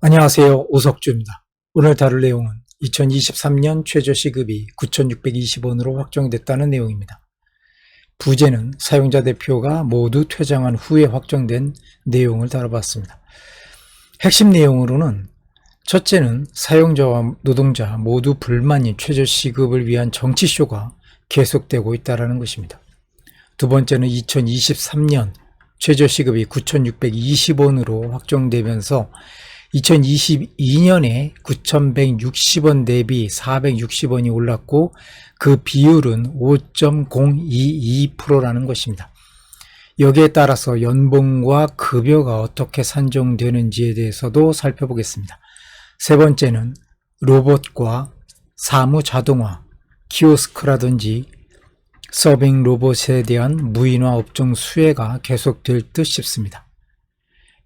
안녕하세요. 오석주입니다. 오늘 다룰 내용은 2023년 최저시급이 9,620원으로 확정됐다는 내용입니다. 부제는 사용자 대표가 모두 퇴장한 후에 확정된 내용을 다뤄봤습니다. 핵심 내용으로는 첫째는 사용자와 노동자 모두 불만인 최저시급을 위한 정치쇼가 계속되고 있다는 것입니다. 두 번째는 2023년 최저시급이 9,620원으로 확정되면서 2022년에 9,160원 대비 460원이 올랐고 그 비율은 5.022%라는 것입니다. 여기에 따라서 연봉과 급여가 어떻게 산정되는지에 대해서도 살펴보겠습니다. 세 번째는 로봇과 사무 자동화, 키오스크라든지 서빙 로봇에 대한 무인화 업종 수혜가 계속될 듯 싶습니다.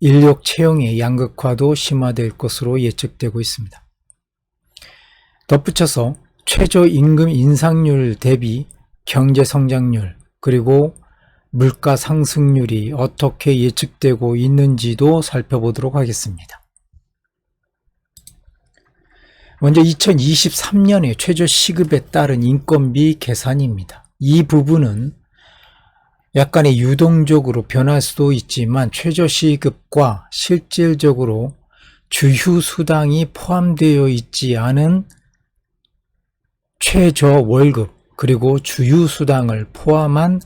인력 채용의 양극화도 심화될 것으로 예측되고 있습니다. 덧붙여서 최저임금 인상률 대비 경제 성장률 그리고 물가 상승률이 어떻게 예측되고 있는지도 살펴보도록 하겠습니다. 먼저 2023년의 최저시급에 따른 인건비 계산입니다. 이 부분은 약간의 유동적으로 변할 수도 있지만 최저시급과 실질적으로 주휴수당이 포함되어 있지 않은 최저월급 그리고 주휴수당을 포함한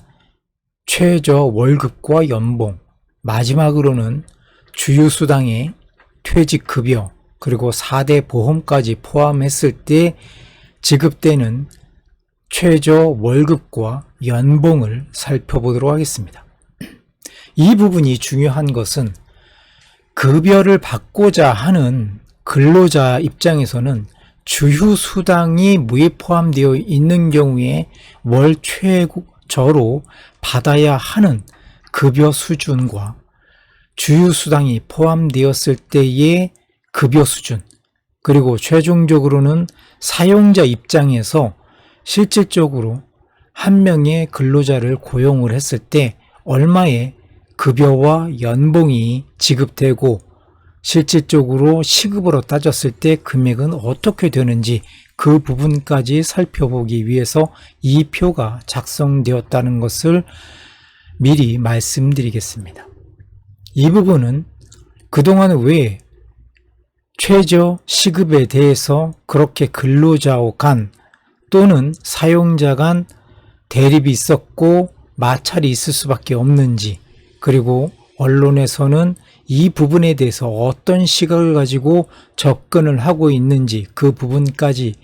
최저월급과 연봉, 마지막으로는 주휴수당의 퇴직급여 그리고 4대 보험까지 포함했을 때 지급되는 최저월급과 연봉을 살펴보도록 하겠습니다. 이 부분이 중요한 것은 급여를 받고자 하는 근로자 입장에서는 주휴수당이 무에 포함되어 있는 경우에 월 최저로 받아야 하는 급여 수준과 주휴수당이 포함되었을 때의 급여 수준 그리고 최종적으로는 사용자 입장에서 실질적으로 한 명의 근로자를 고용을 했을 때 얼마의 급여와 연봉이 지급되고 실질적으로 시급으로 따졌을 때 금액은 어떻게 되는지 그 부분까지 살펴보기 위해서 이 표가 작성되었다는 것을 미리 말씀드리겠습니다. 이 부분은 그동안 왜 최저 시급에 대해서 그렇게 근로자 간 또는 사용자 간 대립이 있었고 마찰이 있을 수밖에 없는지 그리고 언론에서는 이 부분에 대해서 어떤 시각을 가지고 접근을 하고 있는지 그 부분까지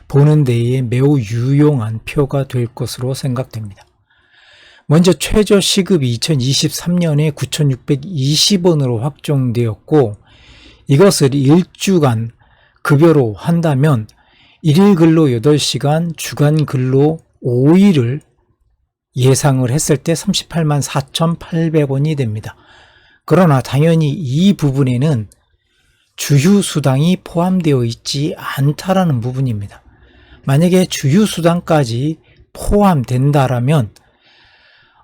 보는 데에 매우 유용한 표가 될 것으로 생각됩니다. 먼저 최저시급이 2023년에 9,620원으로 확정되었고 이것을 일주간 급여로 한다면 1일 근로 8시간, 주간 근로 5일을 예상을 했을 때 38만 4,800원이 됩니다. 그러나 당연히 이 부분에는 주휴수당이 포함되어 있지 않다라는 부분입니다. 만약에 주휴수당까지 포함된다라면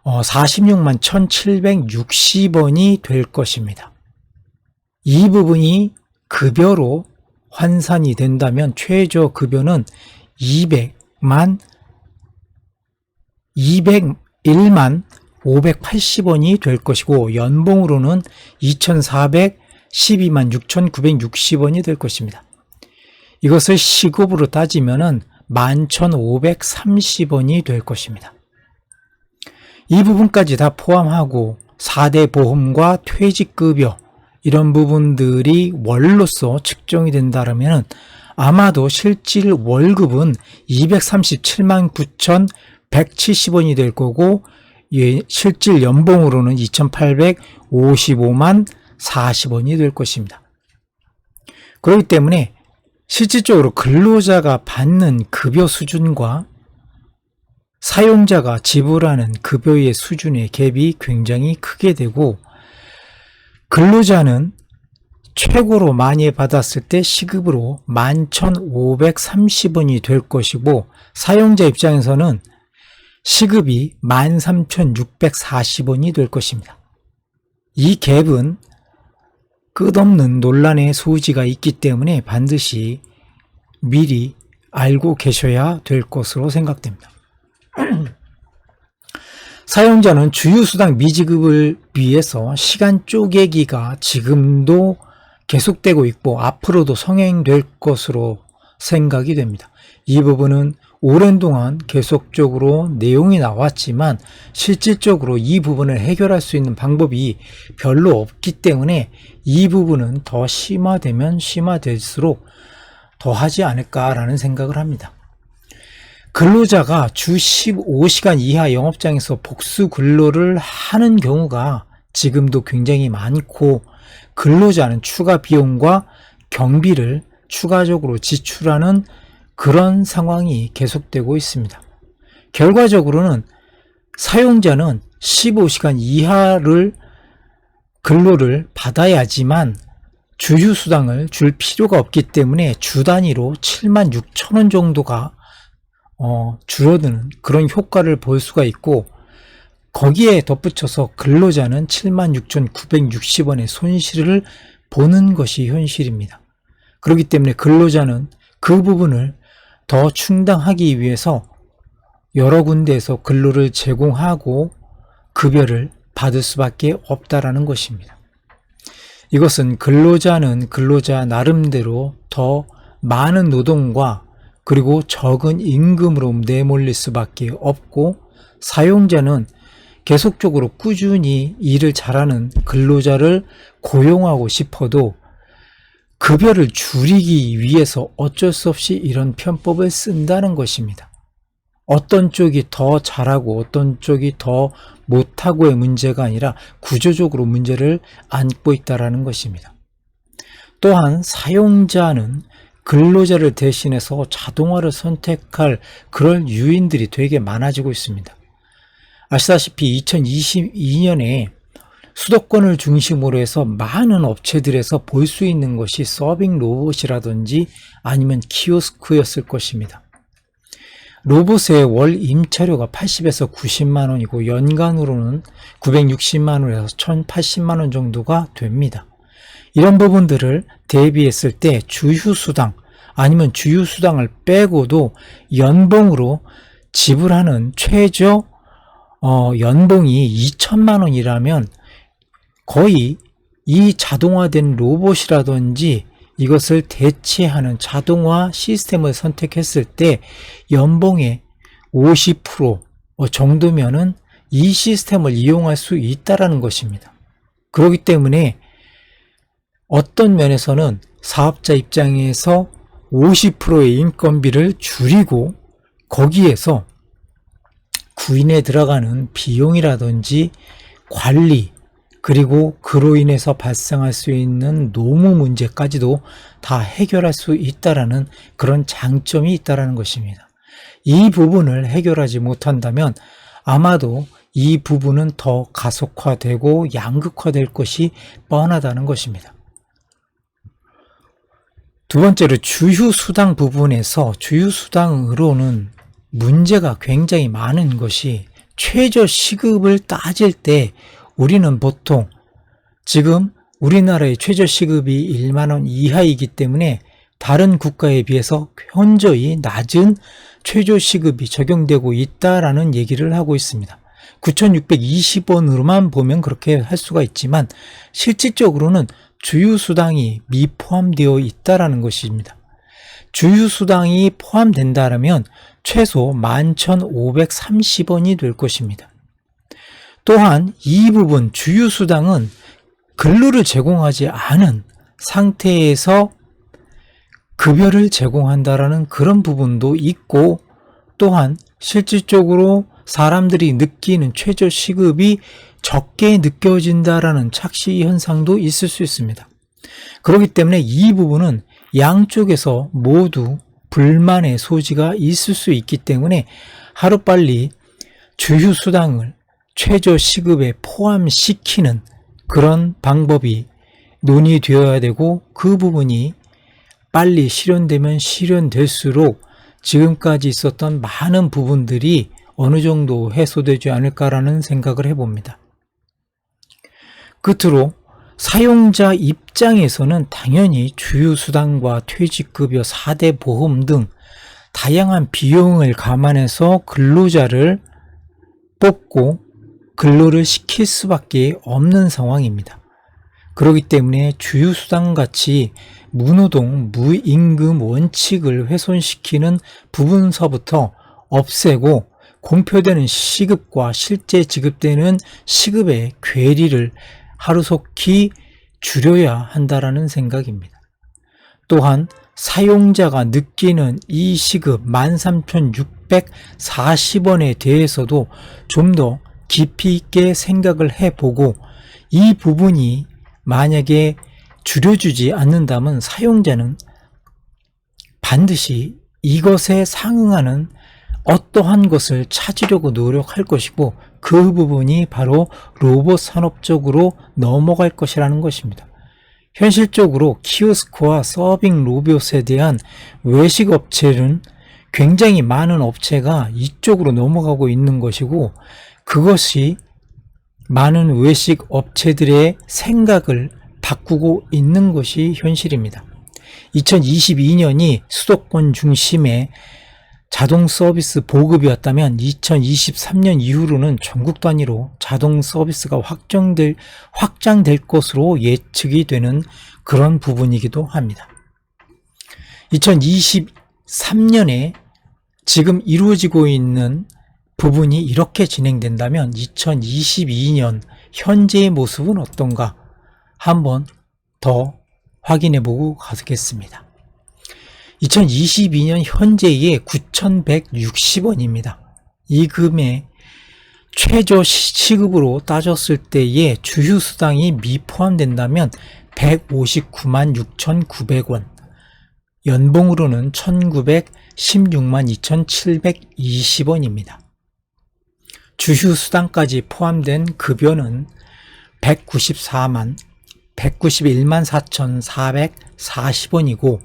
46만 1,760원이 될 것입니다. 이 부분이 급여로 환산이 된다면 최저 급여는 201만 580원이 될 것이고 연봉으로는 2,412만 6,960원이 될 것입니다. 이것을 시급으로 따지면 11,530원이 될 것입니다. 이 부분까지 다 포함하고 4대 보험과 퇴직급여 이런 부분들이 월로서 측정이 된다면 아마도 실질 월급은 237만 9,170원이 될 거고 실질 연봉으로는 2,855만 40원이 될 것입니다. 그렇기 때문에 실질적으로 근로자가 받는 급여 수준과 사용자가 지불하는 급여의 수준의 갭이 굉장히 크게 되고 근로자는 최고로 많이 받았을 때 시급으로 11,530원이 될 것이고 사용자 입장에서는 시급이 13,640원이 될 것입니다. 이 갭은 끝없는 논란의 소지가 있기 때문에 반드시 미리 알고 계셔야 될 것으로 생각됩니다. 사용자는 주휴수당 미지급을 위해서 시간 쪼개기가 지금도 계속되고 있고 앞으로도 성행될 것으로 생각이 됩니다. 이 부분은 오랜 동안 계속적으로 내용이 나왔지만 실질적으로 이 부분을 해결할 수 있는 방법이 별로 없기 때문에 이 부분은 더 심화되면 심화될수록 더 하지 않을까라는 생각을 합니다. 근로자가 주 15시간 이하 영업장에서 복수 근로를 하는 경우가 지금도 굉장히 많고 근로자는 추가 비용과 경비를 추가적으로 지출하는 그런 상황이 계속되고 있습니다. 결과적으로는 사용자는 15시간 이하를 근로를 받아야지만 주휴수당을 줄 필요가 없기 때문에 주 단위로 76,000원 정도가 줄어드는 그런 효과를 볼 수가 있고 거기에 덧붙여서 근로자는 76,960원의 손실을 보는 것이 현실입니다. 그렇기 때문에 근로자는 그 부분을 더 충당하기 위해서 여러 군데에서 근로를 제공하고 급여를 받을 수밖에 없다라는 것입니다. 이것은 근로자는 근로자 나름대로 더 많은 노동과 그리고 적은 임금으로 내몰릴 수밖에 없고 사용자는 계속적으로 꾸준히 일을 잘하는 근로자를 고용하고 싶어도 급여를 줄이기 위해서 어쩔 수 없이 이런 편법을 쓴다는 것입니다. 어떤 쪽이 더 잘하고 어떤 쪽이 더 못하고의 문제가 아니라 구조적으로 문제를 안고 있다는 것입니다. 또한 사용자는 근로자를 대신해서 자동화를 선택할 그런 요인들이 되게 많아지고 있습니다. 아시다시피 2022년에 수도권을 중심으로 해서 많은 업체들에서 볼 수 있는 것이 서빙 로봇이라든지 아니면 키오스크였을 것입니다. 로봇의 월 임차료가 80에서 90만 원이고 연간으로는 960만 원에서 1080만 원 정도가 됩니다. 이런 부분들을 대비했을 때 주휴수당 아니면 주휴수당을 빼고도 연봉으로 지불하는 최저 연봉이 2천만 원이라면 거의 이 자동화된 로봇이라든지 이것을 대체하는 자동화 시스템을 선택했을 때 연봉의 50% 정도면은 이 시스템을 이용할 수 있다라는 것입니다. 그렇기 때문에 어떤 면에서는 사업자 입장에서 50%의 인건비를 줄이고 거기에서 구인에 들어가는 비용이라든지 관리 그리고 그로 인해서 발생할 수 있는 노무 문제까지도 다 해결할 수 있다라는 그런 장점이 있다라는 것입니다. 이 부분을 해결하지 못한다면 아마도 이 부분은 더 가속화되고 양극화될 것이 뻔하다는 것입니다. 두 번째로 주휴수당 부분에서 주휴수당으로는 문제가 굉장히 많은 것이 최저시급을 따질 때 우리는 보통 지금 우리나라의 최저시급이 1만원 이하이기 때문에 다른 국가에 비해서 현저히 낮은 최저시급이 적용되고 있다라는 얘기를 하고 있습니다. 9,620원으로만 보면 그렇게 할 수가 있지만 실질적으로는 주휴수당이 미포함되어 있다라는 것입니다. 주휴수당이 포함된다면 최소 11,530원이 될 것입니다. 또한 이 부분 주휴수당은 근로를 제공하지 않은 상태에서 급여를 제공한다라는 그런 부분도 있고 또한 실질적으로 사람들이 느끼는 최저시급이 적게 느껴진다라는 착시 현상도 있을 수 있습니다. 그렇기 때문에 이 부분은 양쪽에서 모두 불만의 소지가 있을 수 있기 때문에 하루빨리 주휴수당을 최저시급에 포함시키는 그런 방법이 논의되어야 되고 그 부분이 빨리 실현되면 실현될수록 지금까지 있었던 많은 부분들이 어느 정도 해소되지 않을까라는 생각을 해봅니다. 끝으로 사용자 입장에서는 당연히 주휴수당과 퇴직급여, 4대 보험 등 다양한 비용을 감안해서 근로자를 뽑고 근로를 시킬 수밖에 없는 상황입니다. 그렇기 때문에 주휴수당같이 무노동, 무임금 원칙을 훼손시키는 부분서부터 없애고 공표되는 시급과 실제 지급되는 시급의 괴리를 하루속히 줄여야 한다라는 생각입니다. 또한 사용자가 느끼는 이 시급 13,640원에 대해서도 좀 더 깊이 있게 생각을 해보고 이 부분이 만약에 줄여주지 않는다면 사용자는 반드시 이것에 상응하는 어떠한 것을 찾으려고 노력할 것이고 그 부분이 바로 로봇 산업 쪽으로 넘어갈 것이라는 것입니다. 현실적으로 키오스크와 서빙 로봇에 대한 외식 업체는 굉장히 많은 업체가 이쪽으로 넘어가고 있는 것이고 그것이 많은 외식 업체들의 생각을 바꾸고 있는 것이 현실입니다. 2022년이 수도권 중심의 자동 서비스 보급이었다면 2023년 이후로는 전국 단위로 자동 서비스가 확장될 것으로 예측이 되는 그런 부분이기도 합니다. 2023년에 지금 이루어지고 있는 부분이 이렇게 진행된다면 2022년 현재의 모습은 어떤가 한번 더 확인해 보고 가겠습니다. 2022년 현재의 9,160원입니다. 이 금액 최저 시급으로 따졌을 때의 주휴수당이 미포함된다면 159만 6,900원, 연봉으로는 1,916만 2,720원입니다. 주휴수당까지 포함된 급여는 191만 4,440원이고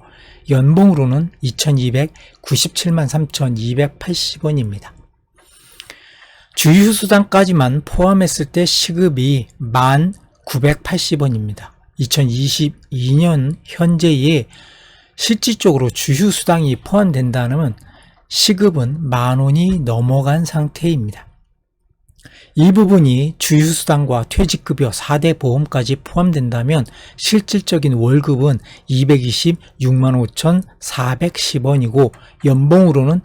연봉으로는 2,297만 3,280원입니다. 주휴수당까지만 포함했을 때 시급이 1,980원입니다. 2022년 현재의 실질적으로 주휴수당이 포함된다면 시급은 10,000원이 넘어간 상태입니다. 이 부분이 주휴수당과 퇴직급여, 4대 보험까지 포함된다면 실질적인 월급은 226만 5,410원이고 연봉으로는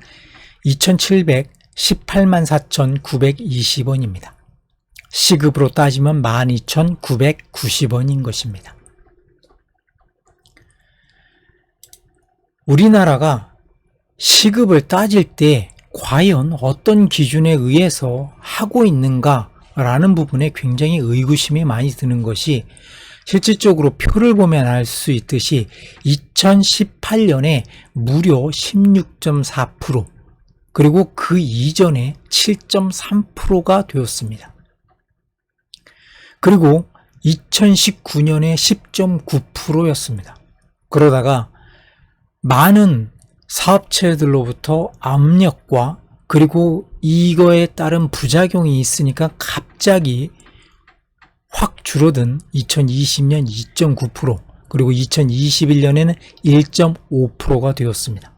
2,718만 4,920원입니다. 시급으로 따지면 12,990원인 것입니다. 우리나라가 시급을 따질 때 과연 어떤 기준에 의해서 하고 있는가라는 부분에 굉장히 의구심이 많이 드는 것이 실질적으로 표를 보면 알 수 있듯이 2018년에 무려 16.4% 그리고 그 이전에 7.3%가 되었습니다. 그리고 2019년에 10.9%였습니다. 그러다가 많은 사업체들로부터 압력과 그리고 이거에 따른 부작용이 있으니까 갑자기 확 줄어든 2020년 2.9% 그리고 2021년에는 1.5%가 되었습니다.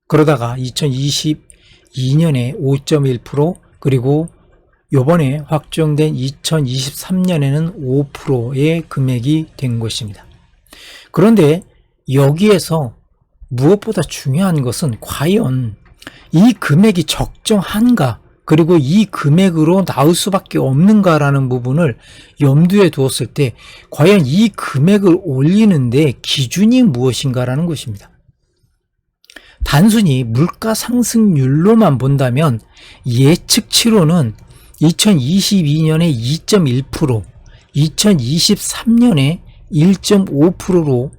그러다가 2022년에 5.1% 그리고 이번에 확정된 2023년에는 5%의 금액이 된 것입니다. 그런데 여기에서 무엇보다 중요한 것은 과연 이 금액이 적정한가 그리고 이 금액으로 나올 수밖에 없는가라는 부분을 염두에 두었을 때 과연 이 금액을 올리는데 기준이 무엇인가라는 것입니다. 단순히 물가 상승률로만 본다면 예측치로는 2022년에 2.1%, 2023년에 1.5%로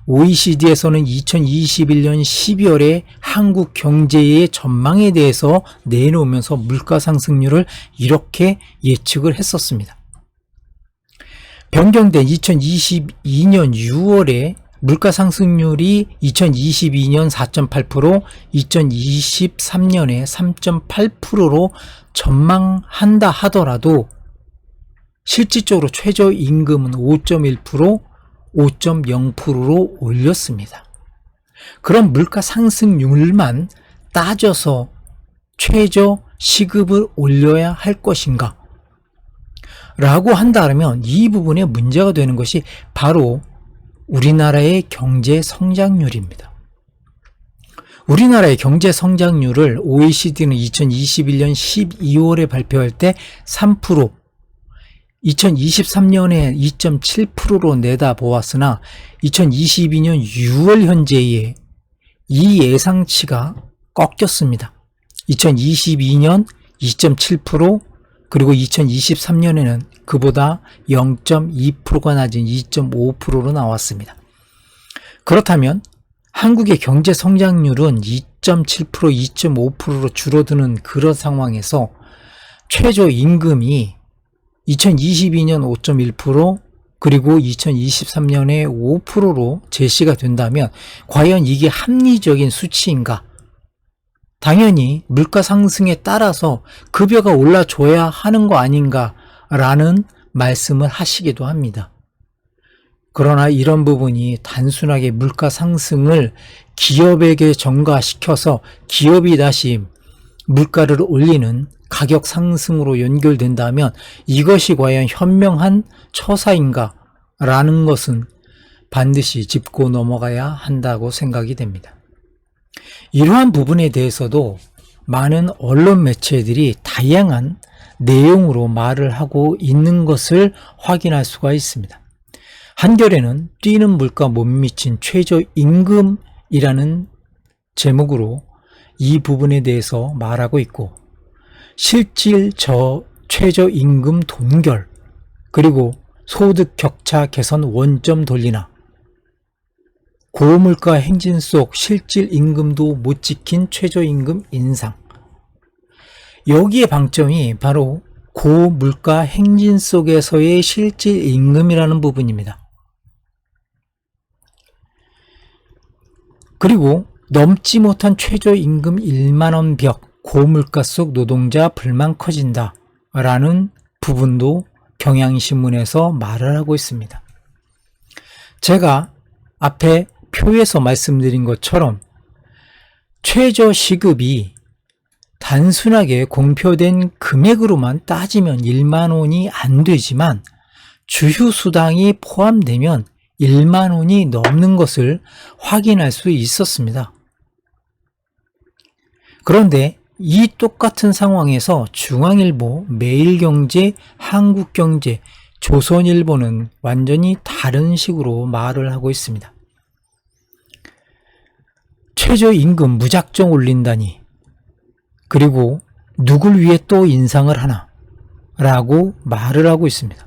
OECD에서는 2021년 12월에 한국 경제의 전망에 대해서 내놓으면서 물가 상승률을 이렇게 예측을 했었습니다. 변경된 2022년 6월에 물가 상승률이 2022년 4.8%, 2023년에 3.8%로 전망한다 하더라도 실질적으로 최저임금은 5.1%, 5.0%로 올렸습니다. 그럼 물가 상승률만 따져서 최저 시급을 올려야 할 것인가? 라고 한다면 이 부분에 문제가 되는 것이 바로 우리나라의 경제 성장률입니다. 우리나라의 경제 성장률을 OECD는 2021년 12월에 발표할 때 3%, 2023년에 2.7%로 내다보았으나 2022년 6월 현재에 이 예상치가 꺾였습니다. 2022년 2.7%, 그리고 2023년에는 그보다 0.2%가 낮은 2.5%로 나왔습니다. 그렇다면 한국의 경제 성장률은 2.7%, 2.5%로 줄어드는 그런 상황에서 최저임금이 2022년 5.1%, 그리고 2023년에 5%로 제시가 된다면 과연 이게 합리적인 수치인가? 당연히 물가 상승에 따라서 급여가 올라줘야 하는 거 아닌가라는 말씀을 하시기도 합니다. 그러나 이런 부분이 단순하게 물가 상승을 기업에게 전가시켜서 기업이 다시 물가를 올리는 가격 상승으로 연결된다면 이것이 과연 현명한 처사인가? 라는 것은 반드시 짚고 넘어가야 한다고 생각이 됩니다. 이러한 부분에 대해서도 많은 언론 매체들이 다양한 내용으로 말을 하고 있는 것을 확인할 수가 있습니다. 한겨레는 뛰는 물가 못 미친 최저임금이라는 제목으로 이 부분에 대해서 말하고 있고, 실질 최저임금 돈결, 그리고 소득 격차 개선 원점 돌리나, 고물가 행진 속 실질 임금도 못 지킨 최저임금 인상. 여기에 방점이 바로 고물가 행진 속에서의 실질 임금이라는 부분입니다. 그리고 넘지 못한 최저임금 1만원 벽, 고물가 속 노동자 불만 커진다 라는 부분도 경향신문에서 말을 하고 있습니다. 제가 앞에 표에서 말씀드린 것처럼 최저시급이 단순하게 공표된 금액으로만 따지면 1만원이 안 되지만 주휴수당이 포함되면 1만원이 넘는 것을 확인할 수 있었습니다. 그런데 이 똑같은 상황에서 중앙일보, 매일경제, 한국경제, 조선일보는 완전히 다른 식으로 말을 하고 있습니다. 최저임금 무작정 올린다니, 그리고 누굴 위해 또 인상을 하나 라고 말을 하고 있습니다.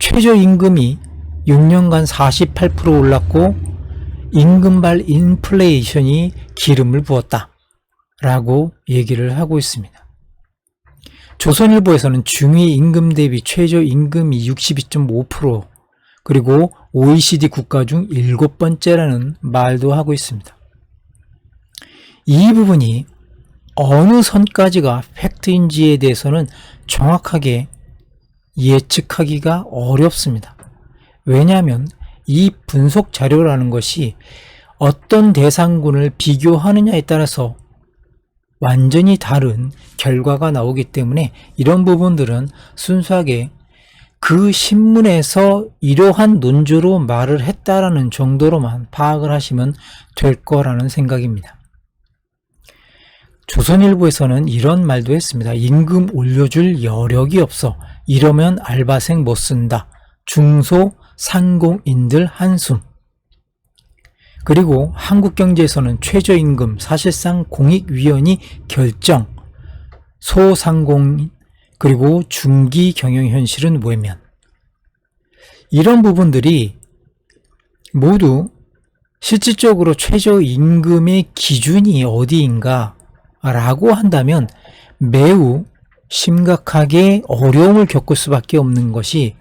최저임금이 6년간 48% 올랐고 임금발 인플레이션이 기름을 부었다 라고 얘기를 하고 있습니다. 조선일보에서는 중위 임금 대비 최저임금이 62.5%, 그리고 OECD 국가 중 7번째라는 말도 하고 있습니다. 이 부분이 어느 선까지가 팩트인지에 대해서는 정확하게 예측하기가 어렵습니다. 왜냐하면 이 분석 자료라는 것이 어떤 대상군을 비교하느냐에 따라서 완전히 다른 결과가 나오기 때문에 이런 부분들은 순수하게 그 신문에서 이러한 논조로 말을 했다라는 정도로만 파악을 하시면 될 거라는 생각입니다. 조선일보에서는 이런 말도 했습니다. 임금 올려줄 여력이 없어. 이러면 알바생 못 쓴다. 중소 상공인들 한숨. 그리고 한국경제에서는 최저임금 사실상 공익위원회 결정, 소상공인 그리고 중기 경영 현실은 외면. 이런 부분들이 모두 실질적으로 최저임금의 기준이 어디인가 라고 한다면 매우 심각하게 어려움을 겪을 수밖에 없는 것이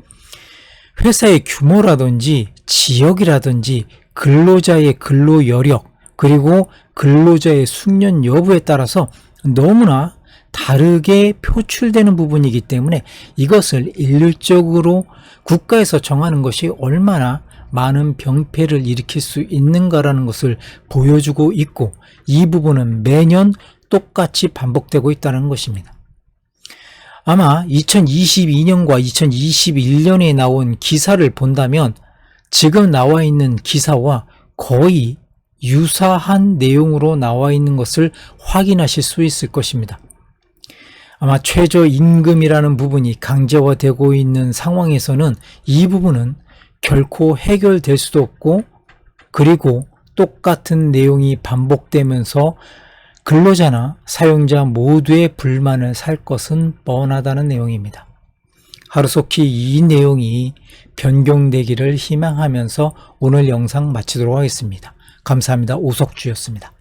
회사의 규모라든지 지역이라든지 근로자의 근로 여력, 그리고 근로자의 숙련 여부에 따라서 너무나 다르게 표출되는 부분이기 때문에 이것을 일률적으로 국가에서 정하는 것이 얼마나 많은 병폐를 일으킬 수 있는가라는 것을 보여주고 있고, 이 부분은 매년 똑같이 반복되고 있다는 것입니다. 아마 2022년과 2021년에 나온 기사를 본다면 지금 나와 있는 기사와 거의 유사한 내용으로 나와 있는 것을 확인하실 수 있을 것입니다. 아마 최저임금이라는 부분이 강제화되고 있는 상황에서는 이 부분은 결코 해결될 수도 없고, 그리고 똑같은 내용이 반복되면서 근로자나 사용자 모두의 불만을 살 것은 뻔하다는 내용입니다. 하루속히 이 내용이 변경되기를 희망하면서 오늘 영상 마치도록 하겠습니다. 감사합니다. 오석주였습니다.